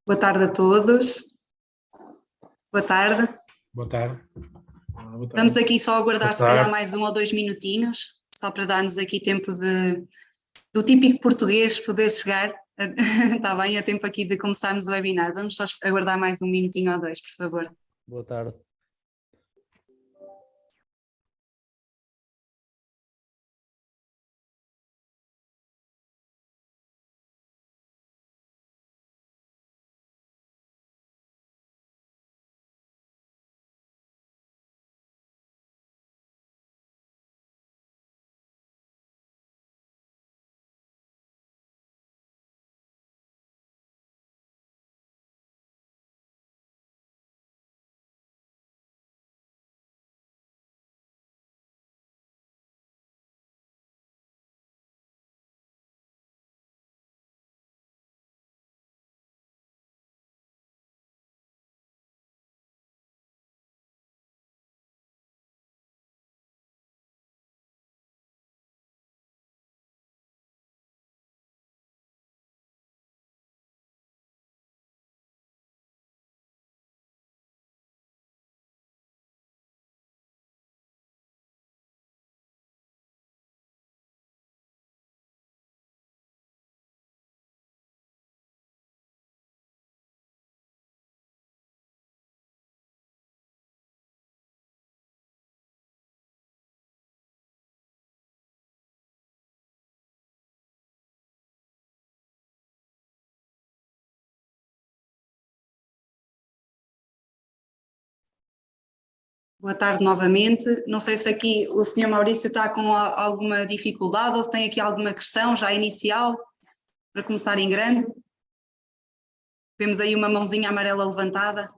Boa tarde a todos. Boa tarde. Boa tarde. Vamos aqui só aguardar se calhar mais 1 ou 2 minutinhos, só para darmos aqui tempo do típico português poder chegar. Está bem, é tempo aqui de começarmos o webinar. Vamos só aguardar mais 1 minutinho ou 2, por favor. Boa tarde. Boa tarde novamente. Não sei se aqui o Sr. Maurício está com alguma dificuldade ou se tem aqui alguma questão já inicial para começar em grande. Vemos aí uma mãozinha amarela levantada.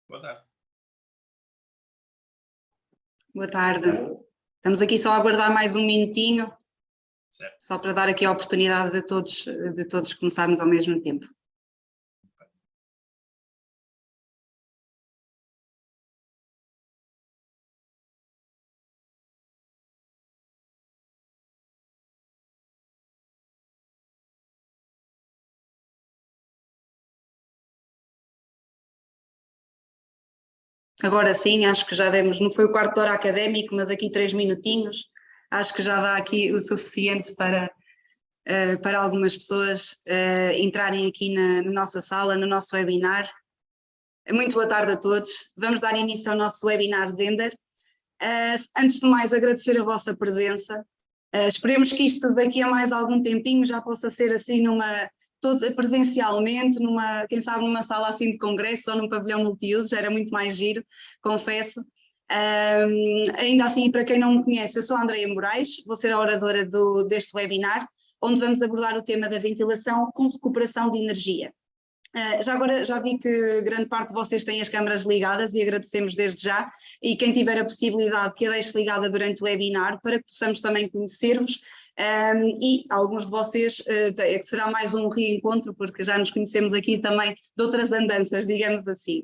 Boa tarde. Boa tarde. Estamos aqui só a aguardar mais 1 minutinho, Certo. só para dar aqui a oportunidade de todos começarmos ao mesmo tempo. Agora sim, acho que já demos, não foi o quarto de hora académico, mas aqui 3 minutinhos, acho que já dá aqui o suficiente para algumas pessoas entrarem aqui na nossa sala, no nosso webinar. Muito boa tarde a todos, vamos dar início ao nosso webinar Zender. Antes de mais agradecer a vossa presença, esperemos que isto daqui a mais algum tempinho já possa ser assim todos presencialmente, quem sabe numa sala assim de congresso ou num pavilhão multiusos, era muito mais giro, confesso. Ainda assim, para quem não me conhece, eu sou a Andreia Moraes, vou ser a oradora deste webinar, onde vamos abordar o tema da ventilação com recuperação de energia. Já agora já vi que grande parte de vocês têm as câmaras ligadas e agradecemos desde já, e quem tiver a possibilidade que a deixe ligada durante o webinar para que possamos também conhecer-vos, e alguns de vocês que será mais um reencontro porque já nos conhecemos aqui também de outras andanças, digamos assim.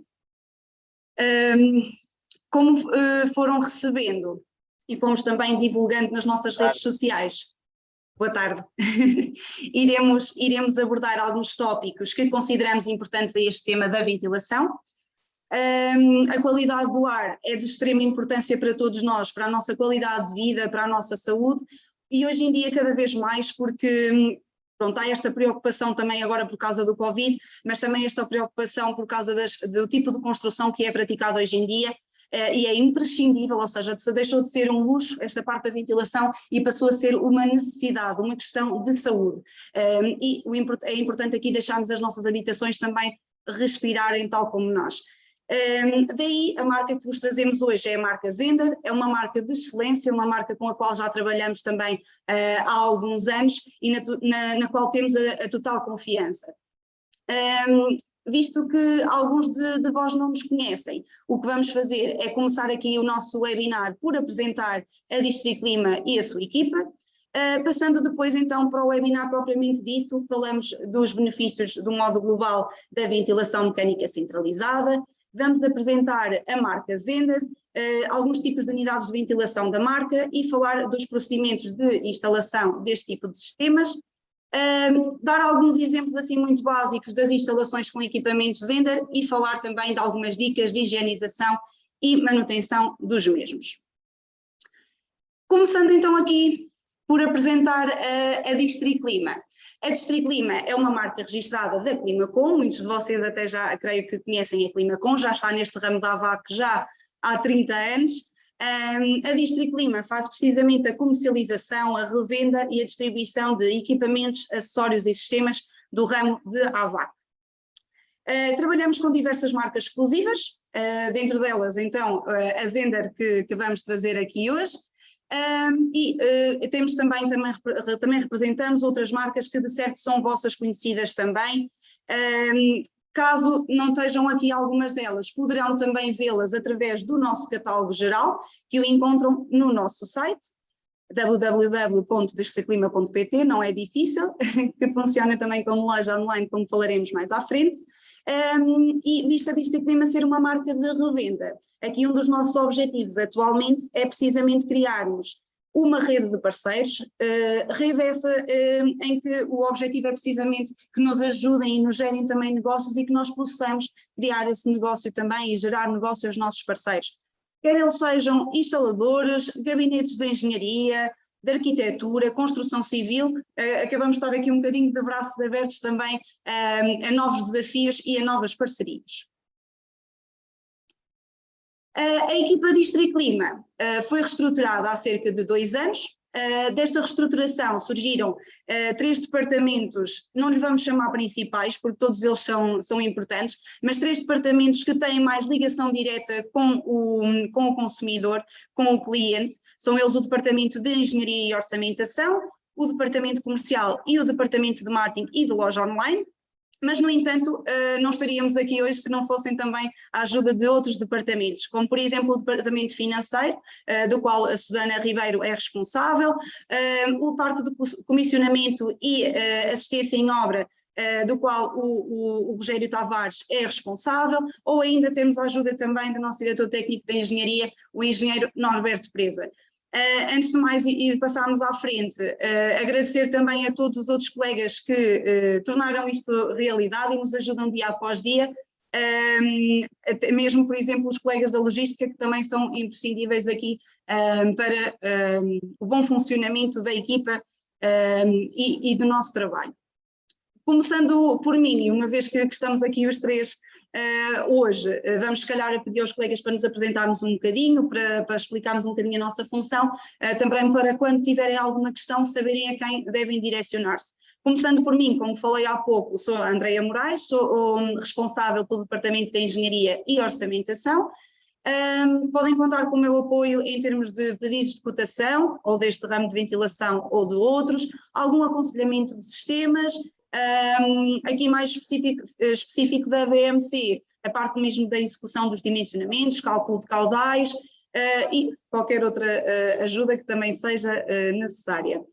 Como foram recebendo e fomos também divulgando nas nossas redes sociais, boa tarde, iremos abordar alguns tópicos que consideramos importantes a este tema da ventilação. A qualidade do ar é de extrema importância para todos nós, para a nossa qualidade de vida, para a nossa saúde, e hoje em dia cada vez mais, porque pronto, há esta preocupação também agora por causa do Covid, mas também esta preocupação por causa do tipo de construção que é praticado hoje em dia, e é imprescindível, ou seja, deixou de ser um luxo esta parte da ventilação e passou a ser uma necessidade, uma questão de saúde. E é importante aqui deixarmos as nossas habitações também respirarem tal como nós. Daí a marca que vos trazemos hoje é a marca Zehnder, é uma marca de excelência, uma marca com a qual já trabalhamos também há alguns anos e na qual temos a total confiança. Visto que alguns de vós não nos conhecem, o que vamos fazer é começar aqui o nosso webinar por apresentar a District Klima e a sua equipa, passando depois então para o webinar propriamente dito, falamos dos benefícios do modo global da ventilação mecânica centralizada, vamos apresentar a marca Zehnder, alguns tipos de unidades de ventilação da marca e falar dos procedimentos de instalação deste tipo de sistemas, dar alguns exemplos assim muito básicos das instalações com equipamentos Zehnder e falar também de algumas dicas de higienização e manutenção dos mesmos. Começando então aqui por apresentar a District Klima. A District Klima é uma marca registrada da Climacom, muitos de vocês até já creio que conhecem a Climacom, já está neste ramo da AVAC já há 30 anos. A District Klima faz precisamente a comercialização, a revenda e a distribuição de equipamentos, acessórios e sistemas do ramo de AVAC. Trabalhamos com diversas marcas exclusivas, dentro delas então a Zehnder que vamos trazer aqui hoje, temos também representamos outras marcas que de certo são vossas conhecidas também. Caso não estejam aqui algumas delas, poderão também vê-las através do nosso catálogo geral, que o encontram no nosso site, www.districtklima.pt, não é difícil, que funciona também como loja online, como falaremos mais à frente. E visto a District Klima ser uma marca de revenda, aqui um dos nossos objetivos atualmente é precisamente criarmos uma rede de parceiros, rede essa em que o objetivo é precisamente que nos ajudem e nos gerem também negócios e que nós possamos criar esse negócio também e gerar negócio aos nossos parceiros. Quer eles sejam instaladores, gabinetes de engenharia, de arquitetura, construção civil, acabamos de estar aqui um bocadinho de braços abertos também a novos desafios e a novas parcerias. A equipa District Klima foi reestruturada há cerca de 2 anos. Desta reestruturação surgiram 3 departamentos, não lhe vamos chamar principais porque todos eles são importantes, mas 3 departamentos que têm mais ligação direta com o consumidor, com o cliente. São eles o departamento de engenharia e orçamentação, o departamento comercial e o departamento de marketing e de loja online. Mas, no entanto, não estaríamos aqui hoje se não fossem também a ajuda de outros departamentos, como por exemplo o departamento financeiro, do qual a Susana Ribeiro é responsável, o parte do comissionamento e assistência em obra, do qual o Rogério Tavares é responsável, ou ainda temos a ajuda também do nosso diretor técnico de engenharia, o engenheiro Norberto Preza. Antes de mais e de passarmos à frente, agradecer também a todos os outros colegas que tornaram isto realidade e nos ajudam dia após dia, até mesmo, por exemplo, os colegas da logística que também são imprescindíveis aqui para o bom funcionamento da equipa e do nosso trabalho. Começando por mim, uma vez que estamos aqui os 3 hoje, vamos se calhar a pedir aos colegas para nos apresentarmos um bocadinho, para explicarmos um bocadinho a nossa função, também para quando tiverem alguma questão saberem a quem devem direcionar-se. Começando por mim, como falei há pouco, sou a Andreia Moraes, sou responsável pelo Departamento de Engenharia e Orçamentação. Podem contar com o meu apoio em termos de pedidos de cotação, ou deste ramo de ventilação ou de outros, algum aconselhamento de sistemas, aqui mais específico da VMC, a parte mesmo da execução dos dimensionamentos, cálculo de caudais e qualquer outra ajuda que também seja necessária.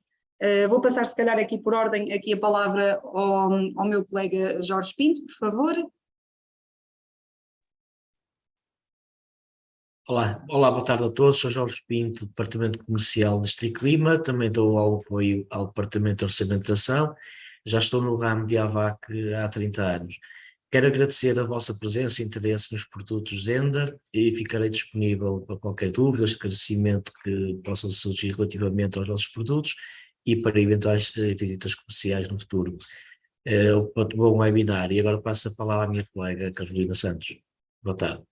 Vou passar se calhar aqui por ordem aqui a palavra ao meu colega Jorge Pinto, por favor. Olá, boa tarde a todos, sou Jorge Pinto, do Departamento Comercial de District Klima, também dou apoio ao Departamento de Orçamentação, já estou no ramo de AVAC há 30 anos. Quero agradecer a vossa presença e interesse nos produtos Zehnder e ficarei disponível para qualquer dúvida, esclarecimento que possam surgir relativamente aos nossos produtos e para eventuais visitas comerciais no futuro. Bom webinar e agora passo a palavra à minha colega Carolina Santos. Boa tarde.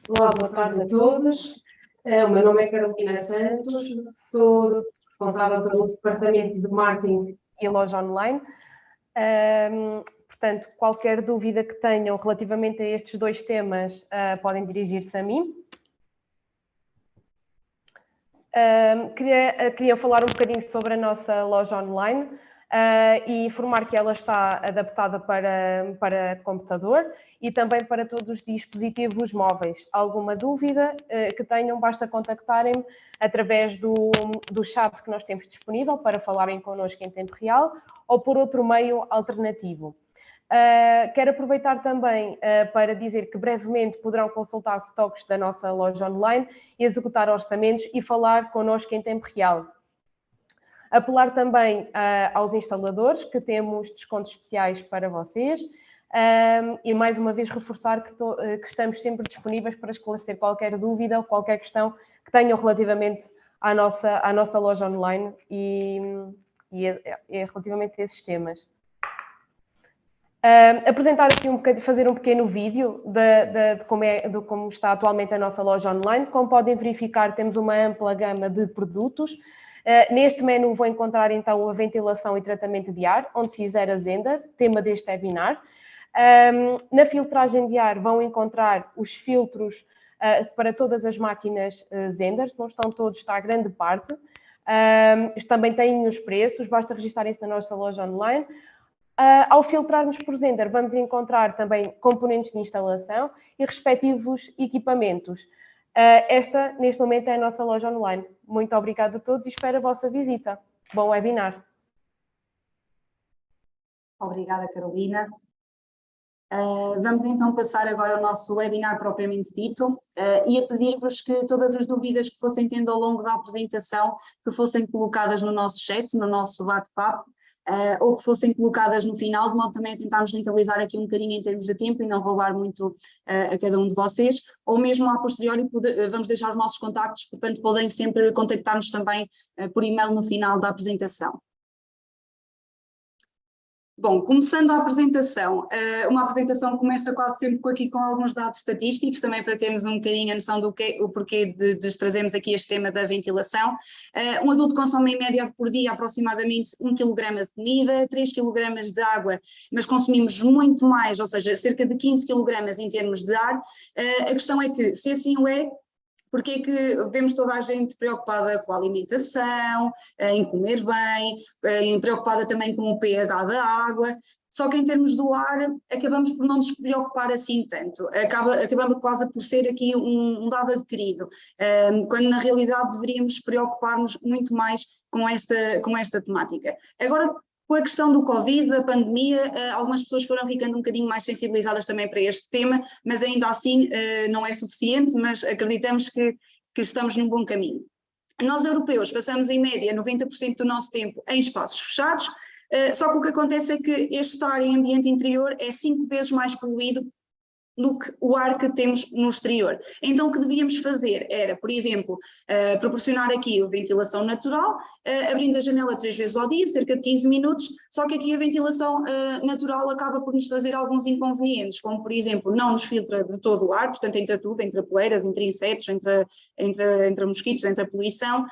Olá, boa tarde a todos. O meu nome é Carolina Santos, sou responsável pelo Departamento de Marketing e Loja Online. Portanto, qualquer dúvida que tenham relativamente a estes dois temas, podem dirigir-se a mim. Queria falar um bocadinho sobre a nossa loja online e informar que ela está adaptada para computador e também para todos os dispositivos móveis. Alguma dúvida que tenham, basta contactarem-me através do chat que nós temos disponível para falarem connosco em tempo real ou por outro meio alternativo. Quero aproveitar também para dizer que brevemente poderão consultar stocks da nossa loja online, executar orçamentos e falar connosco em tempo real. Apelar também aos instaladores, que temos descontos especiais para vocês, e mais uma vez reforçar que estamos sempre disponíveis para esclarecer qualquer dúvida ou qualquer questão que tenham relativamente à nossa loja online e relativamente a esses temas. Apresentar aqui fazer um pequeno vídeo de como está atualmente a nossa loja online. Como podem verificar, temos uma ampla gama de produtos. Neste menu vão encontrar então a ventilação e tratamento de ar, onde se zera Zehnder, tema deste webinar. Na filtragem de ar vão encontrar os filtros para todas as máquinas Zehnder, não estão todos, está a grande parte. Também têm os preços, basta registarem-se na nossa loja online. Ao filtrarmos por Zehnder, vamos encontrar também componentes de instalação e respectivos equipamentos. Esta, neste momento, é a nossa loja online. Muito obrigada a todos e espero a vossa visita. Bom webinar. Obrigada, Carolina. Vamos então passar agora ao nosso webinar propriamente dito e a pedir-vos que todas as dúvidas que fossem tendo ao longo da apresentação, que fossem colocadas no nosso chat, no nosso bate-papo, ou que fossem colocadas no final, de modo também a tentarmos rentabilizar aqui um bocadinho em termos de tempo e não roubar muito a cada um de vocês, ou mesmo a posteriori vamos deixar os nossos contactos, portanto podem sempre contactar-nos também por e-mail no final da apresentação. Bom, começando a apresentação, uma apresentação começa quase sempre aqui com alguns dados estatísticos, também para termos um bocadinho a noção do o porquê de trazermos aqui este tema da ventilação. Um adulto consome em média por dia aproximadamente 1 kg de comida, 3 kg de água, mas consumimos muito mais, ou seja, cerca de 15 kg em termos de ar. A questão é que, se assim o é, porque é que vemos toda a gente preocupada com a alimentação, em comer bem, preocupada também com o pH da água, só que em termos do ar acabamos por não nos preocupar assim tanto, acabamos quase por ser aqui um dado adquirido, quando na realidade deveríamos preocupar-nos muito mais com esta temática. Agora, com a questão do Covid, da pandemia, algumas pessoas foram ficando um bocadinho mais sensibilizadas também para este tema, mas ainda assim não é suficiente, mas acreditamos que estamos num bom caminho. Nós, europeus, passamos em média 90% do nosso tempo em espaços fechados, só que o que acontece é que este ar em ambiente interior é 5 vezes mais poluído do que o ar que temos no exterior. Então o que devíamos fazer era, por exemplo, proporcionar aqui a ventilação natural, abrindo a janela 3 vezes ao dia, cerca de 15 minutos, só que aqui a ventilação natural acaba por nos trazer alguns inconvenientes, como por exemplo, não nos filtra de todo o ar, portanto entra tudo, entre poeiras, entre insetos, entre mosquitos, entre a poluição,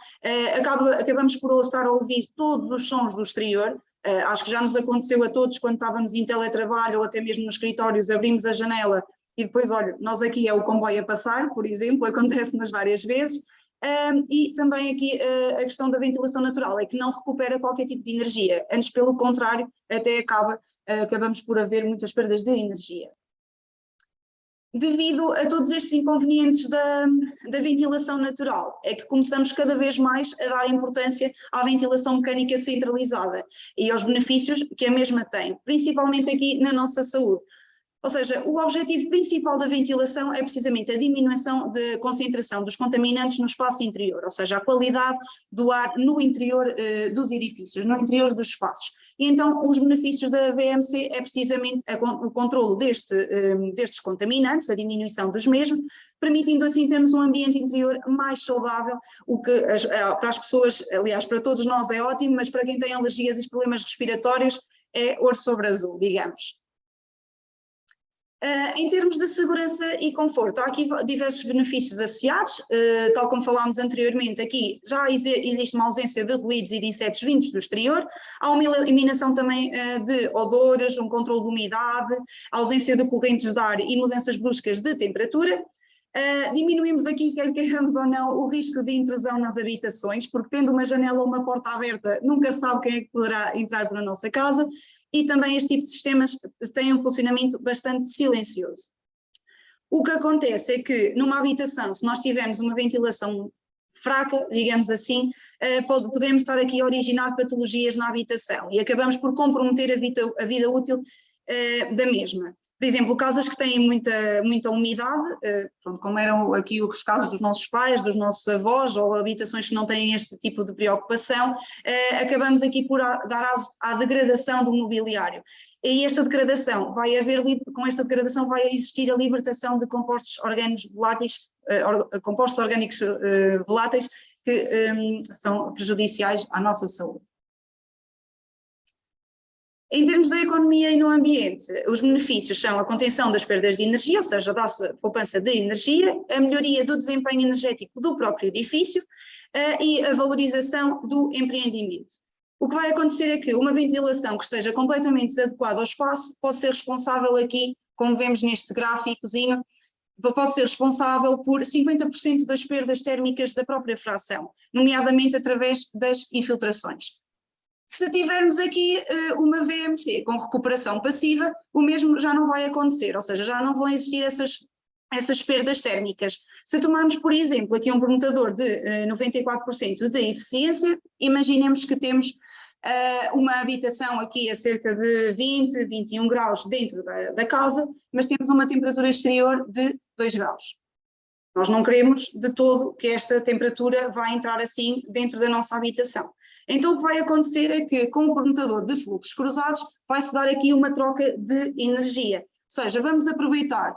acabamos por estar a ouvir todos os sons do exterior. Acho que já nos aconteceu a todos quando estávamos em teletrabalho ou até mesmo nos escritórios, abrimos a janela e depois, olha, nós aqui é o comboio a passar, por exemplo, acontece-nos várias vezes, e também aqui a questão da ventilação natural, é que não recupera qualquer tipo de energia, antes pelo contrário, até acabamos por haver muitas perdas de energia. Devido a todos estes inconvenientes da ventilação natural, é que começamos cada vez mais a dar importância à ventilação mecânica centralizada e aos benefícios que a mesma tem, principalmente aqui na nossa saúde. Ou seja, o objetivo principal da ventilação é precisamente a diminuição da concentração dos contaminantes no espaço interior, ou seja, a qualidade do ar no interior dos edifícios, no interior dos espaços. E então os benefícios da VMC é precisamente o controlo destes contaminantes, a diminuição dos mesmos, permitindo assim termos um ambiente interior mais saudável, o que para as pessoas, aliás para todos nós é ótimo, mas para quem tem alergias e problemas respiratórios é ouro sobre azul, digamos. Em termos de segurança e conforto, há aqui diversos benefícios associados, tal como falámos anteriormente, aqui já existe uma ausência de ruídos e de insetos vindos do exterior, há uma eliminação também de odores, um controle de umidade, ausência de correntes de ar e mudanças bruscas de temperatura. Diminuímos aqui, quer queiramos ou não, o risco de intrusão nas habitações, porque tendo uma janela ou uma porta aberta, nunca sabe quem é que poderá entrar para a nossa casa, e também este tipo de sistemas têm um funcionamento bastante silencioso. O que acontece é que numa habitação, se nós tivermos uma ventilação fraca, digamos assim, podemos estar aqui a originar patologias na habitação e acabamos por comprometer a vida útil da mesma. Por exemplo, casas que têm muita umidade, pronto, como eram aqui os casos dos nossos pais, dos nossos avós, ou habitações que não têm este tipo de preocupação, acabamos aqui por dar à degradação do mobiliário. E esta degradação, com esta degradação vai existir a libertação de compostos orgânicos voláteis, voláteis que são prejudiciais à nossa saúde. Em termos da economia e no ambiente, os benefícios são a contenção das perdas de energia, ou seja, dá-se poupança de energia, a melhoria do desempenho energético do próprio edifício e a valorização do empreendimento. O que vai acontecer é que uma ventilação que esteja completamente desadequada ao espaço pode ser responsável aqui, como vemos neste gráficozinho, pode ser responsável por 50% das perdas térmicas da própria fração, nomeadamente através das infiltrações. Se tivermos aqui uma VMC com recuperação passiva, o mesmo já não vai acontecer, ou seja, já não vão existir essas perdas térmicas. Se tomarmos, por exemplo, aqui um permutador de 94% de eficiência, imaginemos que temos uma habitação aqui a cerca de 20, 21 graus dentro da casa, mas temos uma temperatura exterior de 2 graus. Nós não queremos de todo que esta temperatura vá entrar assim dentro da nossa habitação. Então o que vai acontecer é que com o permutador de fluxos cruzados vai-se dar aqui uma troca de energia, ou seja, vamos aproveitar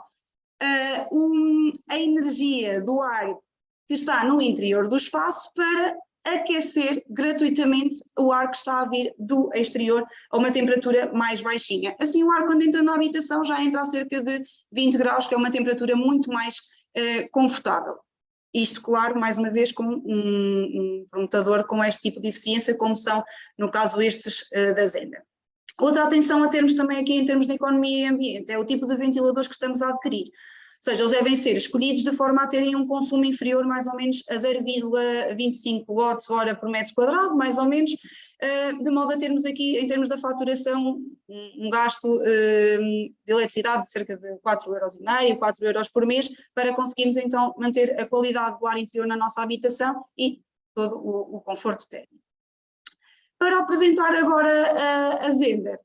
a energia do ar que está no interior do espaço para aquecer gratuitamente o ar que está a vir do exterior a uma temperatura mais baixinha. Assim o ar quando entra na habitação já entra a cerca de 20 graus, que é uma temperatura muito mais confortável. Isto, claro, mais uma vez com um permutador com este tipo de eficiência, como são, no caso, estes da Zehnder. Outra atenção a termos também aqui em termos de economia e ambiente é o tipo de ventiladores que estamos a adquirir. Ou seja, eles devem ser escolhidos de forma a terem um consumo inferior mais ou menos a 0,25 watts-hora por metro quadrado, mais ou menos, de modo a termos aqui, em termos da faturação, um gasto de eletricidade de cerca de 4,5€, 4€ por mês, para conseguirmos então manter a qualidade do ar interior na nossa habitação e todo o conforto térmico. Para apresentar agora a Zehnder,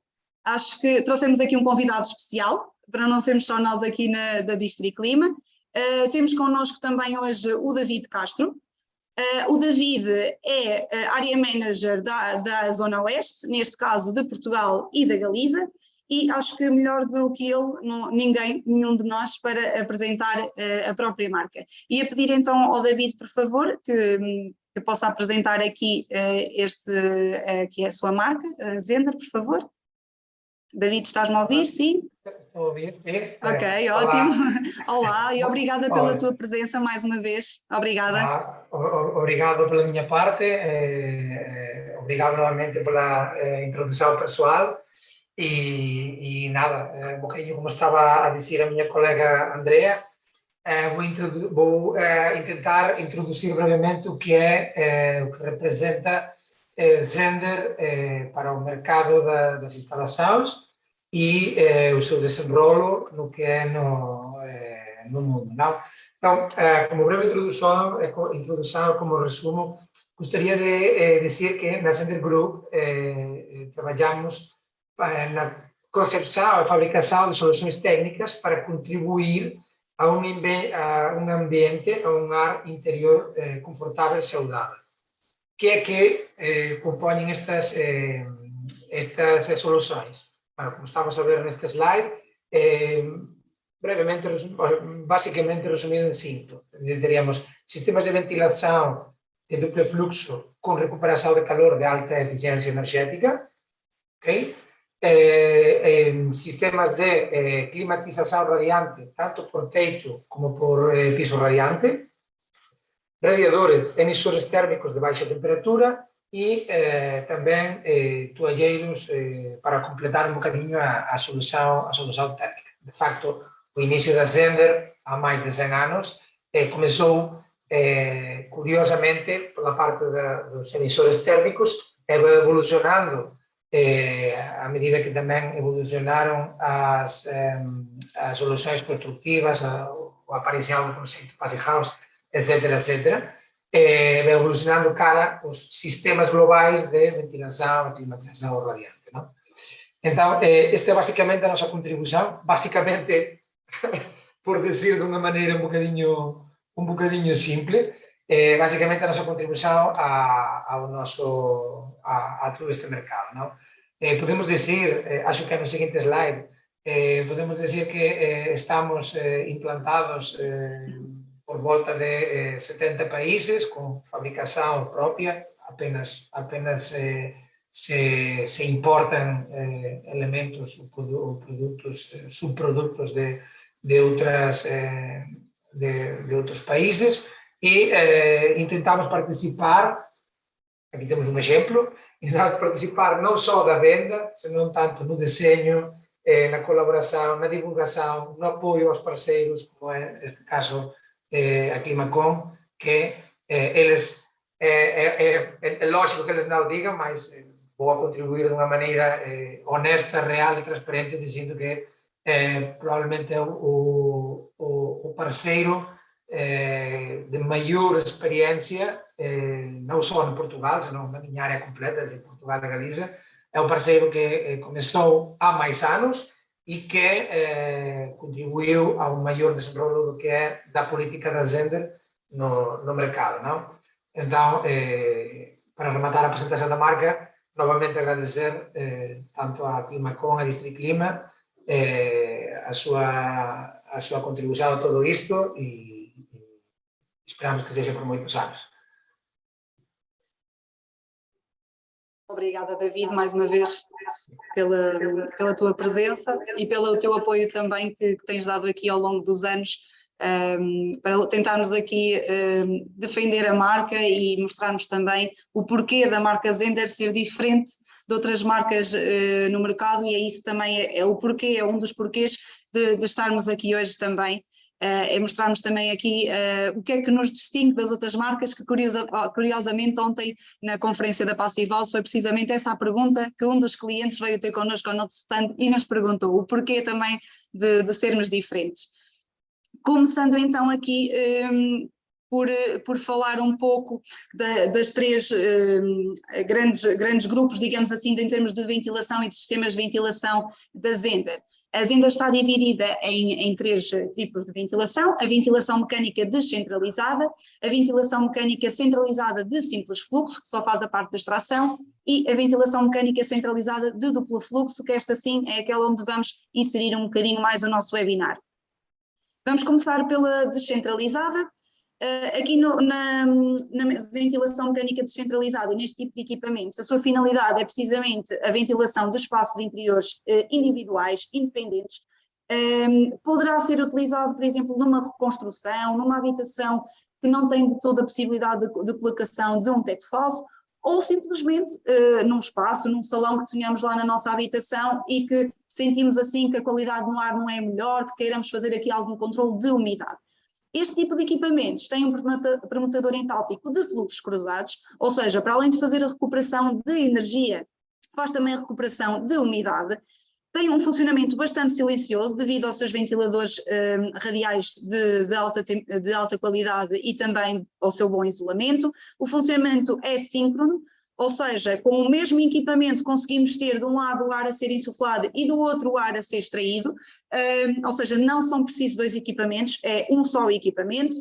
acho que trouxemos aqui um convidado especial, para não sermos só nós aqui da Districlima. Temos connosco também hoje o David Castro. O David é Area Manager da Zona Oeste, neste caso de Portugal e da Galiza, e acho que melhor do que ele, nenhum de nós, para apresentar a própria marca. E a pedir então ao David, por favor, que possa apresentar aqui que é a sua marca, a Zehnder, por favor. David, estás-me a ouvir? Sim? Estou a ouvir, sim. Ok, ótimo. Olá e obrigada pela tua presença mais uma vez. Obrigada. Obrigado pela minha parte. Obrigado novamente pela introdução pessoal. E nada, um bocadinho como estava a dizer a minha colega Andrea, vou tentar introduzir brevemente o que representa Zehnder para o mercado das instalações e o seu desenrolo no que é no mundo. Não? Então, como breve introdução, como resumo, gostaria de dizer que na Zehnder Group trabalhamos na concepção e fabricação de soluções técnicas para contribuir a um ambiente, a um ar interior confortável e saudável. Que é que compõem estas soluções? Bueno, como estamos a ver neste slide, basicamente resumido en 5. Teríamos sistemas de ventilação de duplo fluxo com recuperação de calor de alta eficiência energética. Okay? sistemas de climatização radiante, tanto por teito como por piso radiante, radiadores emissores térmicos de baixa temperatura e também toalheiros para completar um bocadinho a solução térmica. De facto, o início da Zehnder, há mais de 100 anos, começou, curiosamente, pela parte dos emissores térmicos, e vai evolucionando à medida que também evolucionaram as soluções construtivas, a aparição do conceito Passive House, etc., etc., vai evolucionando cara os sistemas globais de ventilação e climatização radiante. Não? Então, esta é basicamente a nossa contribuição, basicamente, por dizer de uma maneira um bocadinho simples, basicamente a nossa contribuição a todo este mercado. Não? Podemos dizer, acho que no seguinte slide, podemos dizer que estamos implantados por volta de 70 países, com fabricação própria, apenas se importam elementos ou produtos, subprodutos de outros países, e intentamos participar, aqui temos um exemplo, intentamos participar não só da venda, senão tanto no desenho, na colaboração, na divulgação, no apoio aos parceiros, como é neste caso a Climacom, que eles, é lógico que eles não o digam, mas vou contribuir de uma maneira honesta, real e transparente, dizendo que provavelmente é o parceiro de maior experiência, não só em Portugal, senão na minha área completa, de Portugal e Galiza. É um parceiro que começou há mais anos e que contribuiu ao maior desenvolvimento do que é da política da Zehnder no mercado. Não? Então, para rematar a apresentação da marca, novamente agradecer tanto a Climacom, a District Clima, a sua contribuição a todo isto, e esperamos que seja por muitos anos. Obrigada, David, mais uma vez pela tua presença e pelo teu apoio também que tens dado aqui ao longo dos anos, para tentarmos aqui defender a marca e mostrarmos também o porquê da marca Zehnder ser diferente de outras marcas no mercado, e é isso também, é o porquê, é um dos porquês de estarmos aqui hoje também. É mostrarmos também aqui o que é que nos distingue das outras marcas, que curiosamente ontem na conferência da Passive House foi precisamente essa a pergunta que um dos clientes veio ter connosco ao nosso stand e nos perguntou o porquê também de sermos diferentes. Começando então aqui por falar um pouco das três grandes grupos, digamos assim, em termos de ventilação e de sistemas de ventilação da Zehnder. A Zehnder está dividida em três tipos de ventilação: a ventilação mecânica descentralizada, a ventilação mecânica centralizada de simples fluxo, que só faz a parte da extração, e a ventilação mecânica centralizada de duplo fluxo, que esta sim é aquela onde vamos inserir um bocadinho mais o nosso webinar. Vamos começar pela descentralizada. Aqui na ventilação mecânica descentralizada, neste tipo de equipamentos, a sua finalidade é precisamente a ventilação de espaços interiores individuais, independentes. Poderá ser utilizado, por exemplo, numa reconstrução, numa habitação que não tem de toda a possibilidade de colocação de um teto falso, ou simplesmente num espaço, num salão que tenhamos lá na nossa habitação e que sentimos assim que a qualidade no ar não é melhor, que queiramos fazer aqui algum controle de umidade. Este tipo de equipamentos tem um permutador entálpico de fluxos cruzados, ou seja, para além de fazer a recuperação de energia, faz também a recuperação de umidade. Tem um funcionamento bastante silencioso devido aos seus ventiladores radiais de alta qualidade e também ao seu bom isolamento. O funcionamento é síncrono, ou seja, com o mesmo equipamento conseguimos ter de um lado o ar a ser insuflado e do outro o ar a ser extraído, ou seja, não são precisos dois equipamentos, é um só equipamento.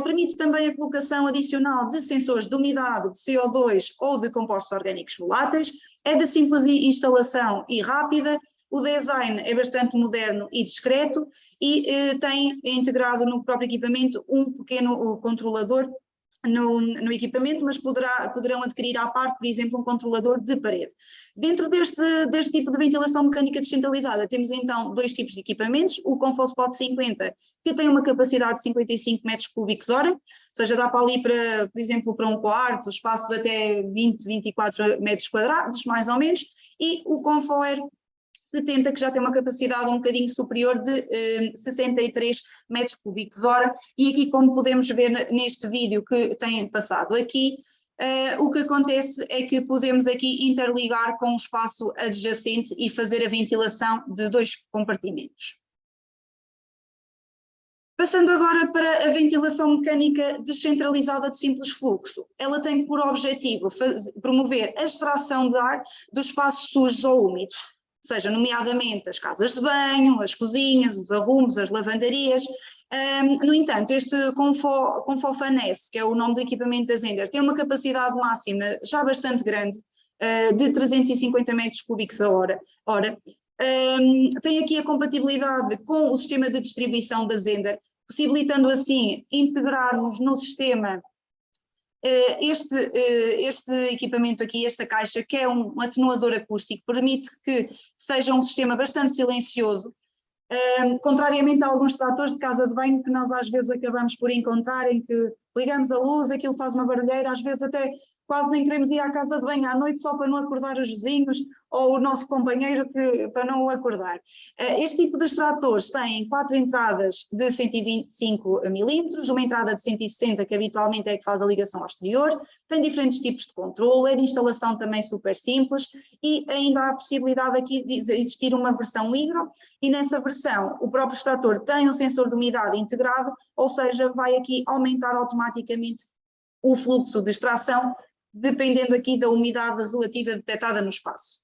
Permite também a colocação adicional de sensores de umidade, de CO2 ou de compostos orgânicos voláteis, é de simples instalação e rápida. O design é bastante moderno e discreto e tem integrado no próprio equipamento um pequeno controlador no equipamento, mas poderão adquirir à parte, por exemplo, um controlador de parede. Dentro deste tipo de ventilação mecânica descentralizada, temos então dois tipos de equipamentos, o ConfoSpot 50, que tem uma capacidade de 55 metros cúbicos hora, ou seja, dá para ali, por exemplo, para um quarto, espaço de até 20, 24 metros quadrados, mais ou menos, e o ConfoAir 70, que já tem uma capacidade um bocadinho superior de 63 metros cúbicos hora, e aqui, como podemos ver neste vídeo que tem passado aqui, o que acontece é que podemos aqui interligar com um espaço adjacente e fazer a ventilação de dois compartimentos. Passando agora para a ventilação mecânica descentralizada de simples fluxo, ela tem por objetivo promover a extração de ar dos espaços sujos ou úmidos, seja nomeadamente as casas de banho, as cozinhas, os arrumos, as lavanderias. No entanto, este ConfoFan-S, que é o nome do equipamento da Zehnder, tem uma capacidade máxima já bastante grande, de 350 metros cúbicos a hora. Tem aqui a compatibilidade com o sistema de distribuição da Zehnder, possibilitando assim integrarmos no sistema este equipamento aqui, esta caixa, que é um atenuador acústico, permite que seja um sistema bastante silencioso, contrariamente a alguns tratores de casa de banho que nós às vezes acabamos por encontrar, em que ligamos a luz, aquilo faz uma barulheira, às vezes até quase nem queremos ir à casa de banho à noite só para não acordar os vizinhos ou o nosso companheiro para não o acordar. Este tipo de extratores tem 4 entradas de 125 milímetros, uma entrada de 160 que habitualmente é que faz a ligação ao exterior, tem diferentes tipos de controle, é de instalação também super simples e ainda há a possibilidade aqui de existir uma versão hidro e nessa versão o próprio extrator tem um sensor de umidade integrado, ou seja, vai aqui aumentar automaticamente o fluxo de extração, dependendo aqui da umidade relativa detectada no espaço.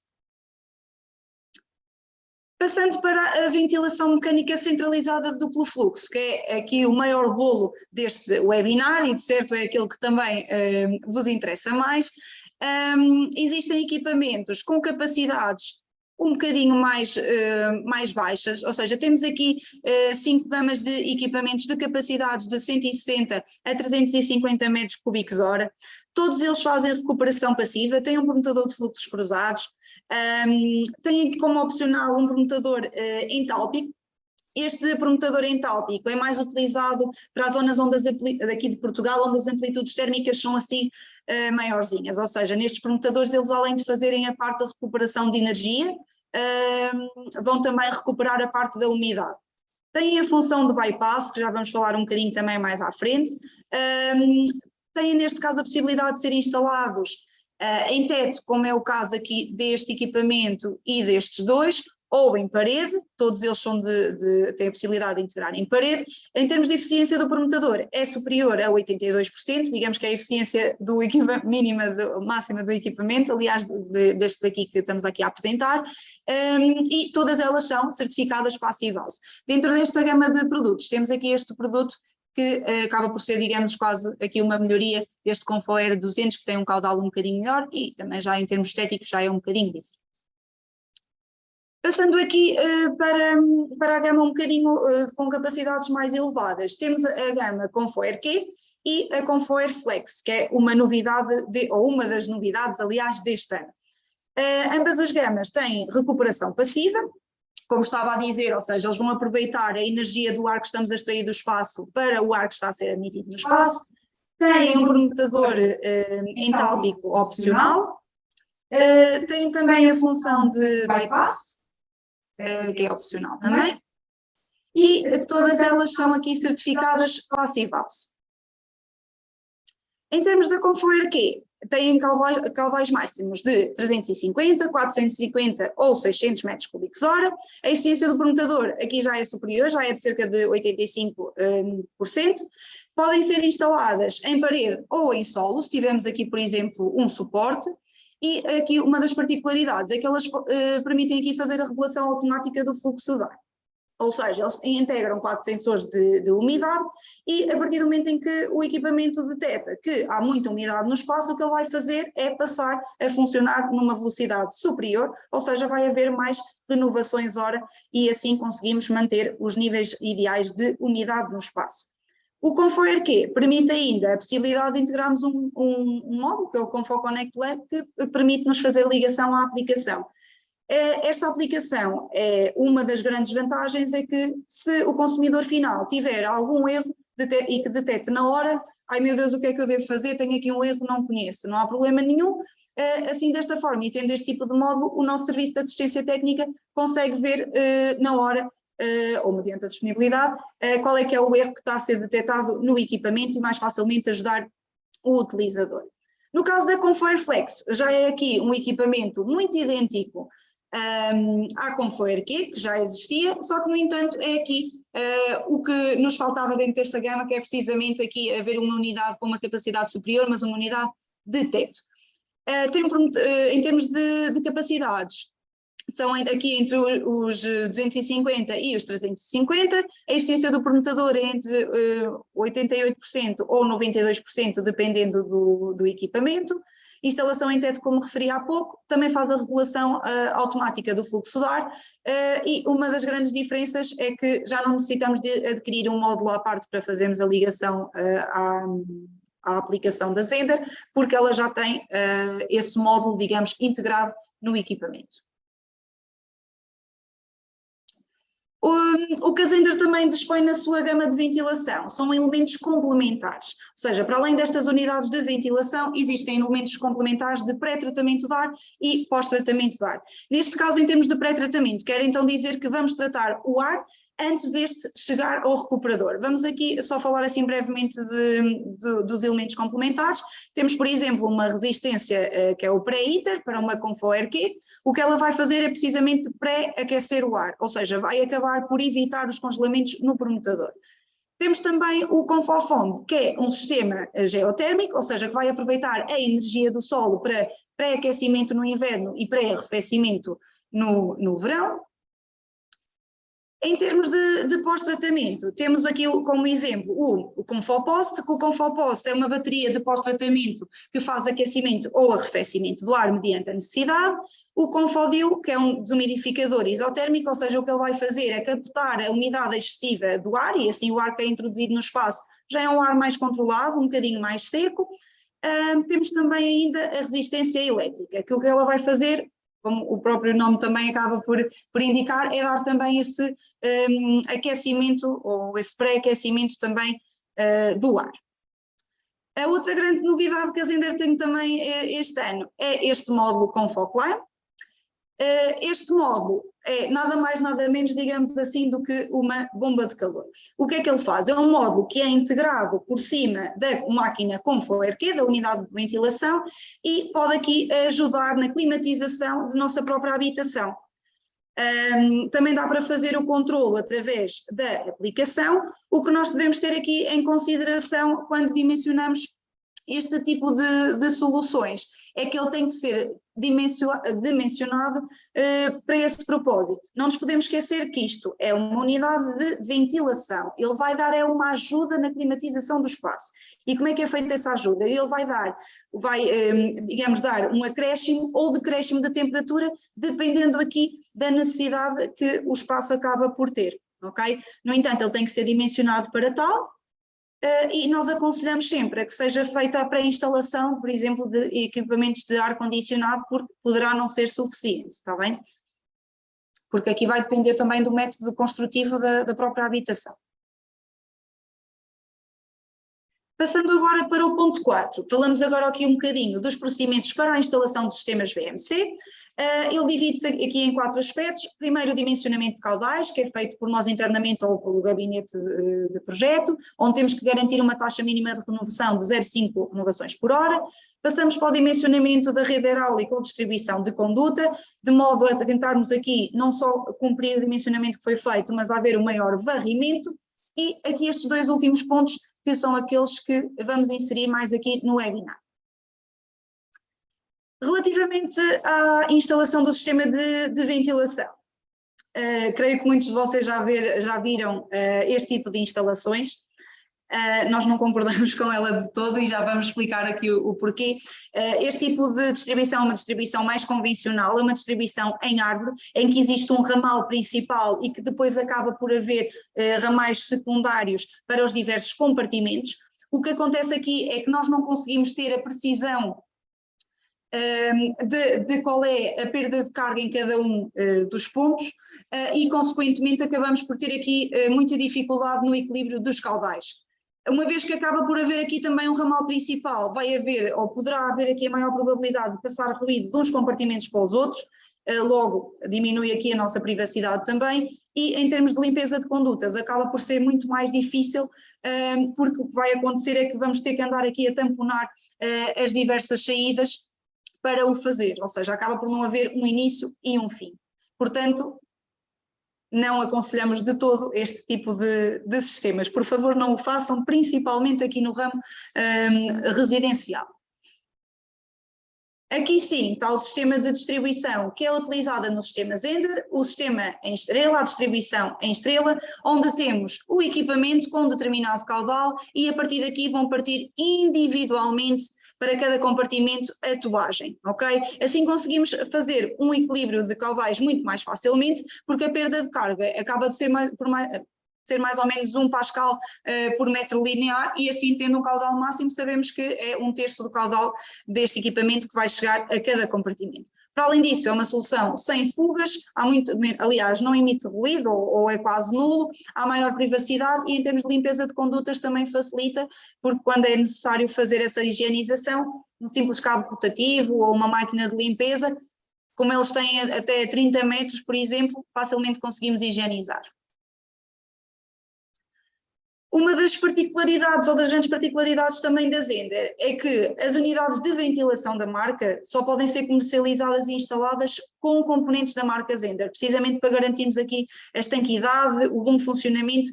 Passando para a ventilação mecânica centralizada de duplo fluxo, que é aqui o maior bolo deste webinar e de certo é aquele que também vos interessa mais. Existem equipamentos com capacidades um bocadinho mais baixas, ou seja, temos aqui 5 gamas de equipamentos de capacidades de 160 a 350 metros cúbicos hora. Todos eles fazem recuperação passiva, têm um permutador de fluxos cruzados, têm aqui como opcional um permutador entálpico. Este permutador entálpico é mais utilizado para as zonas daqui de Portugal, onde as amplitudes térmicas são assim maiorzinhas, ou seja, nestes permutadores eles além de fazerem a parte da recuperação de energia, vão também recuperar a parte da umidade. Têm a função de bypass, que já vamos falar um bocadinho também mais à frente, têm neste caso a possibilidade de serem instalados em teto, como é o caso aqui deste equipamento e destes dois, ou em parede, todos eles têm a possibilidade de integrar em parede. Em termos de eficiência do permutador, é superior a 82%, digamos que é a eficiência máxima do equipamento, aliás, destes aqui que estamos aqui a apresentar, e todas elas são certificadas Passive House. Dentro desta gama de produtos, temos aqui este produto que acaba por ser, digamos, quase aqui uma melhoria deste ConfoAir 200, que tem um caudal um bocadinho melhor e também já em termos estéticos já é um bocadinho diferente. Passando aqui para a gama um bocadinho com capacidades mais elevadas, temos a gama ConfoAir Q e a ConfoAir Flex, que é uma novidade, ou uma das novidades, aliás, deste ano. Ambas as gamas têm recuperação passiva, como estava a dizer, ou seja, eles vão aproveitar a energia do ar que estamos a extrair do espaço para o ar que está a ser emitido no espaço, têm um permutador entálpico opcional, têm também a função de bypass, que é opcional também, e todas elas são aqui certificadas Passive House. Em termos da ConfoAir Q, têm caudais máximos de 350, 450 ou 600 metros cúbicos hora. A eficiência do permutador aqui já é superior, já é de cerca de 85%. Podem ser instaladas em parede ou em solo, se tivermos aqui, por exemplo, um suporte. E aqui uma das particularidades é que elas permitem aqui fazer a regulação automática do fluxo de ar. Ou seja, eles integram 4 sensores de umidade e a partir do momento em que o equipamento detecta que há muita umidade no espaço, o que ele vai fazer é passar a funcionar numa velocidade superior, ou seja, vai haver mais renovações hora e assim conseguimos manter os níveis ideais de umidade no espaço. O ConfoRQ permite ainda a possibilidade de integrarmos um módulo, que é o Confo Connect Lab, que permite-nos fazer ligação à aplicação. Esta aplicação, uma das grandes vantagens é que se o consumidor final tiver algum erro e que detecte na hora, ai meu Deus, o que é que eu devo fazer? Tenho aqui um erro, não conheço, não há problema nenhum. Assim, desta forma, e tendo este tipo de módulo, o nosso serviço de assistência técnica consegue ver na hora, ou mediante a disponibilidade, qual é que é o erro que está a ser detectado no equipamento e mais facilmente ajudar o utilizador. No caso da ConfoRFlex, já é aqui um equipamento muito idêntico à ConfoRQ, que já existia, só que, no entanto, é aqui o que nos faltava dentro desta gama, que é precisamente aqui haver uma unidade com uma capacidade superior, mas uma unidade de teto. Em termos de capacidades, são aqui entre os 250 e os 350, a eficiência do permutador é entre 88% ou 92%, dependendo do equipamento. Instalação em teto, como referi há pouco, também faz a regulação automática do fluxo de ar, e uma das grandes diferenças é que já não necessitamos de adquirir um módulo à parte para fazermos a ligação à aplicação da Zender, porque ela já tem esse módulo, digamos, integrado no equipamento. O que a Zender também dispõe na sua gama de ventilação são elementos complementares, ou seja, para além destas unidades de ventilação, existem elementos complementares de pré-tratamento de ar e pós-tratamento de ar. Neste caso, em termos de pré-tratamento, quer então dizer que vamos tratar o ar antes deste chegar ao recuperador. Vamos aqui só falar assim brevemente dos elementos complementares. Temos, por exemplo, uma resistência que é o pré-heater para uma ConfoRQ. O que ela vai fazer é precisamente pré-aquecer o ar, ou seja, vai acabar por evitar os congelamentos no permutador. Temos também o ConfoFond, que é um sistema geotérmico, ou seja, que vai aproveitar a energia do solo para pré-aquecimento no inverno e pré-arrefecimento no verão. Em termos de pós-tratamento, temos aqui como exemplo o ConfoPost, que o ConfoPost é uma bateria de pós-tratamento que faz aquecimento ou arrefecimento do ar mediante a necessidade. O ConfoDew, que é um desumidificador isotérmico, ou seja, o que ele vai fazer é captar a umidade excessiva do ar e assim o ar que é introduzido no espaço já é um ar mais controlado, um bocadinho mais seco. Temos também ainda a resistência elétrica, que o que ela vai fazer, como o próprio nome também acaba por indicar, é dar também esse aquecimento ou esse pré-aquecimento também do ar. A outra grande novidade que a Zender tem também este ano é este módulo ConfoClimb. Este módulo é nada mais nada menos, digamos assim, do que uma bomba de calor. O que é que ele faz? É um módulo que é integrado por cima da máquina ConfoRQ, da unidade de ventilação, e pode aqui ajudar na climatização de nossa própria habitação. Também dá para fazer o controle através da aplicação. O que nós devemos ter aqui em consideração quando dimensionamos este tipo de soluções é que ele tem que ser dimensionado para esse propósito. Não nos podemos esquecer que isto é uma unidade de ventilação, ele vai dar uma ajuda na climatização do espaço. E como é que é feita essa ajuda? Ele vai dar um acréscimo ou decréscimo de temperatura, dependendo aqui da necessidade que o espaço acaba por ter, ok? No entanto, ele tem que ser dimensionado para tal. E nós aconselhamos sempre a que seja feita a pré-instalação, por exemplo, de equipamentos de ar-condicionado, porque poderá não ser suficiente, está bem? Porque aqui vai depender também do método construtivo da própria habitação. Passando agora para o ponto 4, falamos agora aqui um bocadinho dos procedimentos para a instalação de sistemas VMC. Ele divide-se aqui em 4 aspectos. Primeiro, o dimensionamento de caudais, que é feito por nós internamente ou pelo gabinete de projeto, onde temos que garantir uma taxa mínima de renovação de 0,5 renovações por hora. Passamos para o dimensionamento da rede hidráulica ou distribuição de conduta, de modo a tentarmos aqui não só cumprir o dimensionamento que foi feito, mas haver um maior varrimento. E aqui estes 2 últimos pontos, que são aqueles que vamos inserir mais aqui no webinar. Relativamente à instalação do sistema de ventilação, creio que muitos de vocês já viram este tipo de instalações. nós não concordamos com ela de todo e já vamos explicar aqui o porquê. Este tipo de distribuição é uma distribuição mais convencional, é uma distribuição em árvore, em que existe um ramal principal e que depois acaba por haver ramais secundários para os diversos compartimentos. O que acontece aqui é que nós não conseguimos ter a precisão de qual é a perda de carga em cada um dos pontos e, consequentemente, acabamos por ter aqui muita dificuldade no equilíbrio dos caudais. Uma vez que acaba por haver aqui também um ramal principal, vai haver, ou poderá haver aqui a maior probabilidade de passar ruído de uns compartimentos para os outros, logo diminui aqui a nossa privacidade também, e em termos de limpeza de condutas acaba por ser muito mais difícil, porque o que vai acontecer é que vamos ter que andar aqui a tamponar as diversas saídas para o fazer, ou seja, acaba por não haver um início e um fim. Portanto, não aconselhamos de todo este tipo de sistemas. Por favor, não o façam, principalmente aqui no ramo residencial. Aqui sim está o sistema de distribuição que é utilizado no sistema Zehnder, o sistema em estrela, a distribuição em estrela, onde temos o equipamento com um determinado caudal e a partir daqui vão partir individualmente para cada compartimento a tubagem, ok? Assim conseguimos fazer um equilíbrio de caudais muito mais facilmente, porque a perda de carga acaba de ser mais ou menos 1 pascal por metro linear e assim tendo um caudal máximo sabemos que é 1/3 do caudal deste equipamento que vai chegar a cada compartimento. Para além disso é uma solução sem fugas, aliás não emite ruído ou é quase nulo, há maior privacidade e em termos de limpeza de condutas também facilita, porque quando é necessário fazer essa higienização, um simples cabo rotativo ou uma máquina de limpeza, como eles têm até 30 metros, por exemplo, facilmente conseguimos higienizar. Uma das particularidades, ou das grandes particularidades também da Zehnder, é que as unidades de ventilação da marca só podem ser comercializadas e instaladas com componentes da marca Zehnder, precisamente para garantirmos aqui a estanquidade, o bom funcionamento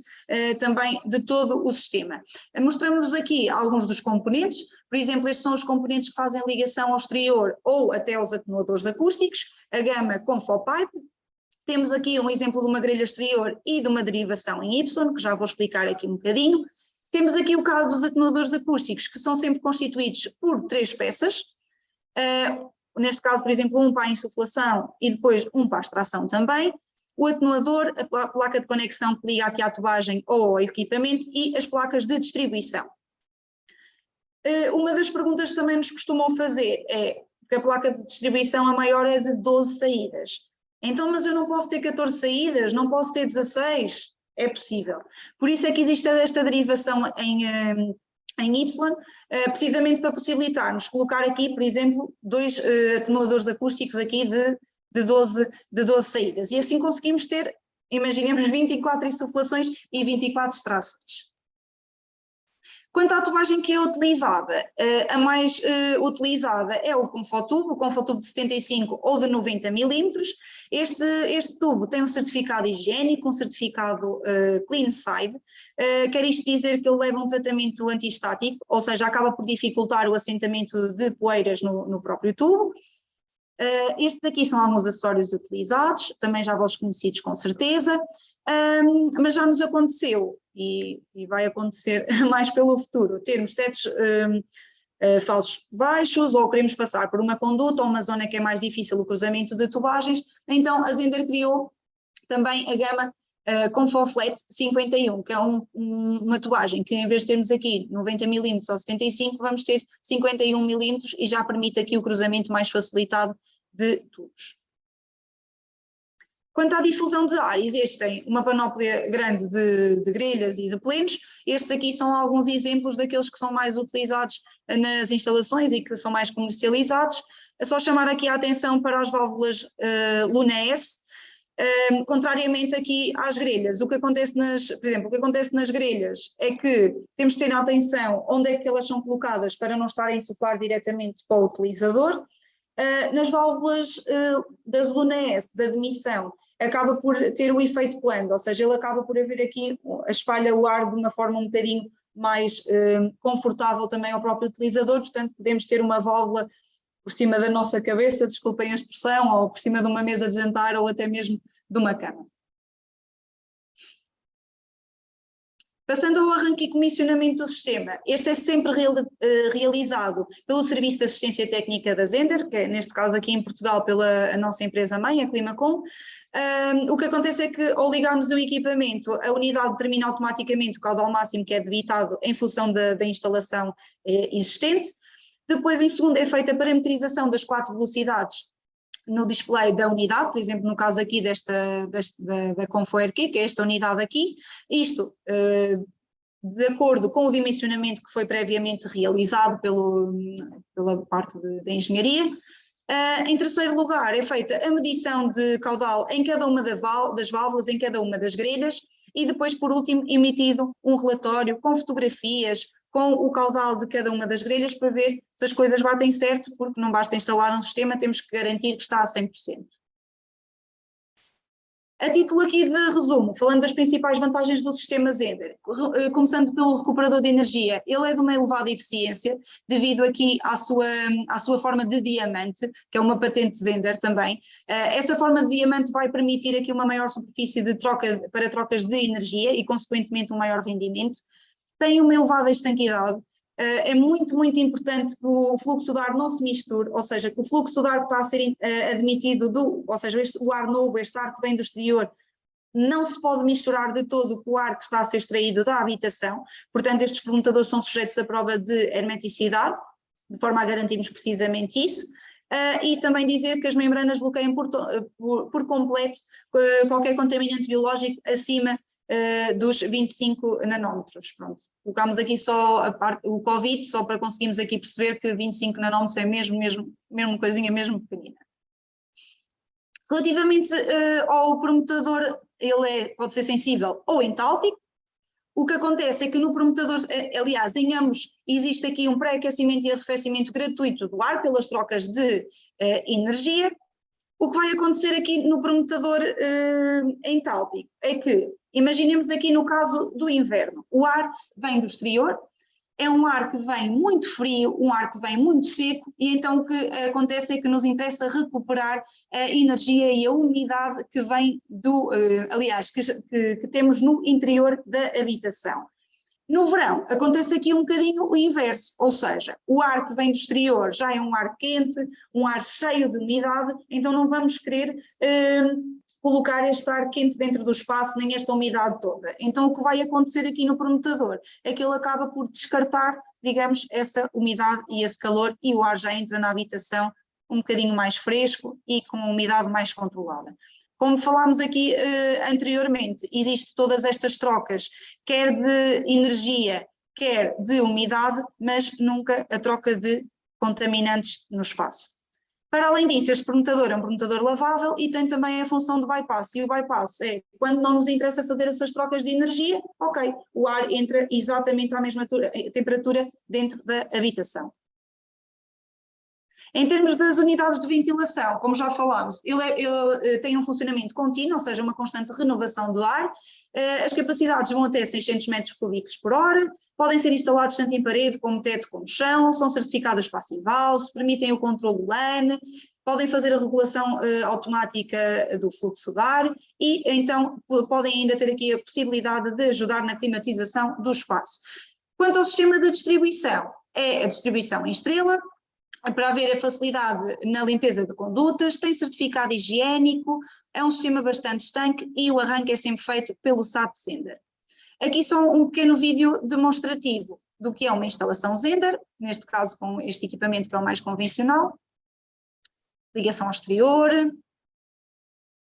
também de todo o sistema. Mostramos-vos aqui alguns dos componentes, por exemplo, estes são os componentes que fazem ligação ao exterior ou até aos atenuadores acústicos, a gama Confopipe. Temos aqui um exemplo de uma grelha exterior e de uma derivação em Y, que já vou explicar aqui um bocadinho. Temos aqui o caso dos atenuadores acústicos, que são sempre constituídos por 3 peças, neste caso, por exemplo, um para a insuflação e depois um para a extração também, o atenuador, a placa de conexão que liga aqui à tubagem ou ao equipamento e as placas de distribuição. Uma das perguntas que também nos costumam fazer é que a placa de distribuição a maior é de 12 saídas. Então, mas eu não posso ter 14 saídas, não posso ter 16? É possível. Por isso é que existe esta derivação em Y, precisamente para possibilitar-nos colocar aqui, por exemplo, 2 atenuadores acústicos aqui de 12 saídas. E assim conseguimos ter, imaginemos, 24 insuflações e 24 extrações. Quanto à tubagem que é utilizada, a mais utilizada é o Confotubo de 75 ou de 90 milímetros. Este tubo tem um certificado higiênico, um certificado Clean Side, quer isto dizer que ele leva um tratamento antistático, ou seja, acaba por dificultar o assentamento de poeiras no próprio tubo. Estes aqui são alguns acessórios utilizados, também já vossos conhecidos com certeza, mas já nos aconteceu, e vai acontecer mais pelo futuro, termos tetos falsos baixos, ou queremos passar por uma conduta ou uma zona que é mais difícil o cruzamento de tubagens, então a Zehnder criou também a gama Confoflat 51, que é uma tubagem que em vez de termos aqui 90 milímetros ou 75, vamos ter 51 milímetros e já permite aqui o cruzamento mais facilitado de tubos. Quanto à difusão de ar, existem uma panóplia grande de grelhas e de plenos. Estes aqui são alguns exemplos daqueles que são mais utilizados nas instalações e que são mais comercializados. É só chamar aqui a atenção para as válvulas Luna S. Contrariamente aqui às grelhas, o que acontece nas grelhas é que temos de ter atenção onde é que elas são colocadas para não estarem a insuflar diretamente para o utilizador. Nas válvulas das Luna S, da admissão, acaba por ter o efeito plano, ou seja, ele acaba por haver aqui, espalha o ar de uma forma um bocadinho mais confortável também ao próprio utilizador, portanto podemos ter uma válvula por cima da nossa cabeça, desculpem a expressão, ou por cima de uma mesa de jantar ou até mesmo de uma cama. Passando ao arranque e comissionamento do sistema, este é sempre realizado pelo Serviço de Assistência Técnica da Zender, que é neste caso aqui em Portugal pela a nossa empresa-mãe, a Climacom. O que acontece é que ao ligarmos o equipamento, a unidade determina automaticamente o caudal máximo que é debitado em função da instalação existente. Depois, em segundo, é feita a parametrização das 4 velocidades no display da unidade, por exemplo, no caso aqui da Confoerq, que é esta unidade aqui, isto de acordo com o dimensionamento que foi previamente realizado pela parte da engenharia. Em terceiro lugar, é feita a medição de caudal em cada uma das válvulas, em cada uma das grelhas, e depois, por último, emitido um relatório com fotografias, com o caudal de cada uma das grelhas para ver se as coisas batem certo, porque não basta instalar um sistema, temos que garantir que está a 100%. A título aqui de resumo, falando das principais vantagens do sistema Zender, começando pelo recuperador de energia, ele é de uma elevada eficiência, devido aqui à sua forma de diamante, que é uma patente Zender também. Essa forma de diamante vai permitir aqui uma maior superfície para trocas de energia e, consequentemente, um maior rendimento. Tem uma elevada estanquidade, é muito, muito importante que o fluxo de ar não se misture, ou seja, que o fluxo de ar que está a ser admitido, ou seja, o ar novo, este ar que vem do exterior, não se pode misturar de todo com o ar que está a ser extraído da habitação, portanto estes permutadores são sujeitos à prova de hermeticidade, de forma a garantirmos precisamente isso. E também dizer que as membranas bloqueiam por completo qualquer contaminante biológico acima dos 25 nanómetros. Pronto. Colocámos aqui só o Covid, só para conseguirmos aqui perceber que 25 nanómetros é mesmo coisinha mesmo pequenina. Relativamente ao permutador, ele pode ser sensível ou entálpico. O que acontece é que no permutador, aliás, em ambos, existe aqui um pré-aquecimento e arrefecimento gratuito do ar pelas trocas de energia. O que vai acontecer aqui no permutador entálpico é que, imaginemos aqui no caso do inverno, o ar vem do exterior, é um ar que vem muito frio, um ar que vem muito seco, e então o que acontece é que nos interessa recuperar a energia e a umidade que vem que temos no interior da habitação. No verão, acontece aqui um bocadinho o inverso, ou seja, o ar que vem do exterior já é um ar quente, um ar cheio de umidade, então não vamos querer colocar este ar quente dentro do espaço, nem esta umidade toda. Então o que vai acontecer aqui no permutador é que ele acaba por descartar, digamos, essa umidade e esse calor, e o ar já entra na habitação um bocadinho mais fresco e com uma umidade mais controlada. Como falámos aqui anteriormente, existem todas estas trocas, quer de energia, quer de umidade, mas nunca a troca de contaminantes no espaço. Para além disso, este permutador é um permutador lavável e tem também a função de bypass, e o bypass é, quando não nos interessa fazer essas trocas de energia, ok, o ar entra exatamente à mesma temperatura dentro da habitação. Em termos das unidades de ventilação, como já falámos, ele tem um funcionamento contínuo, ou seja, uma constante renovação do ar. As capacidades vão até 600 metros cúbicos por hora, podem ser instalados tanto em parede como teto como chão, são certificadas Passivalve, permitem o controle LAN, podem fazer a regulação automática do fluxo de ar e então podem ainda ter aqui a possibilidade de ajudar na climatização do espaço. Quanto ao sistema de distribuição, é a distribuição em estrela, para haver a facilidade na limpeza de condutas, tem certificado higiênico, é um sistema bastante estanque e o arranque é sempre feito pelo SAT Zender. Aqui só um pequeno vídeo demonstrativo do que é uma instalação Zender, neste caso com este equipamento que é o mais convencional. Ligação ao exterior,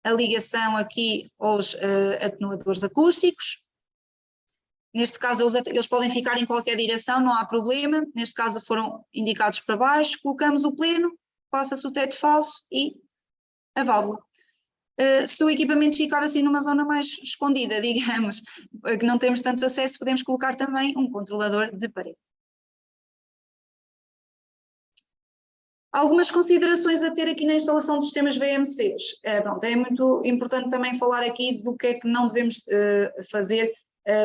a ligação aqui aos atenuadores acústicos. Neste caso eles podem ficar em qualquer direção, não há problema. Neste caso foram indicados para baixo, colocamos o pleno, passa-se o teto falso e a válvula. Se o equipamento ficar assim numa zona mais escondida, digamos, que não temos tanto acesso, podemos colocar também um controlador de parede. Algumas considerações a ter aqui na instalação de sistemas VMCs. Pronto, é muito importante também falar aqui do que é que não devemos fazer,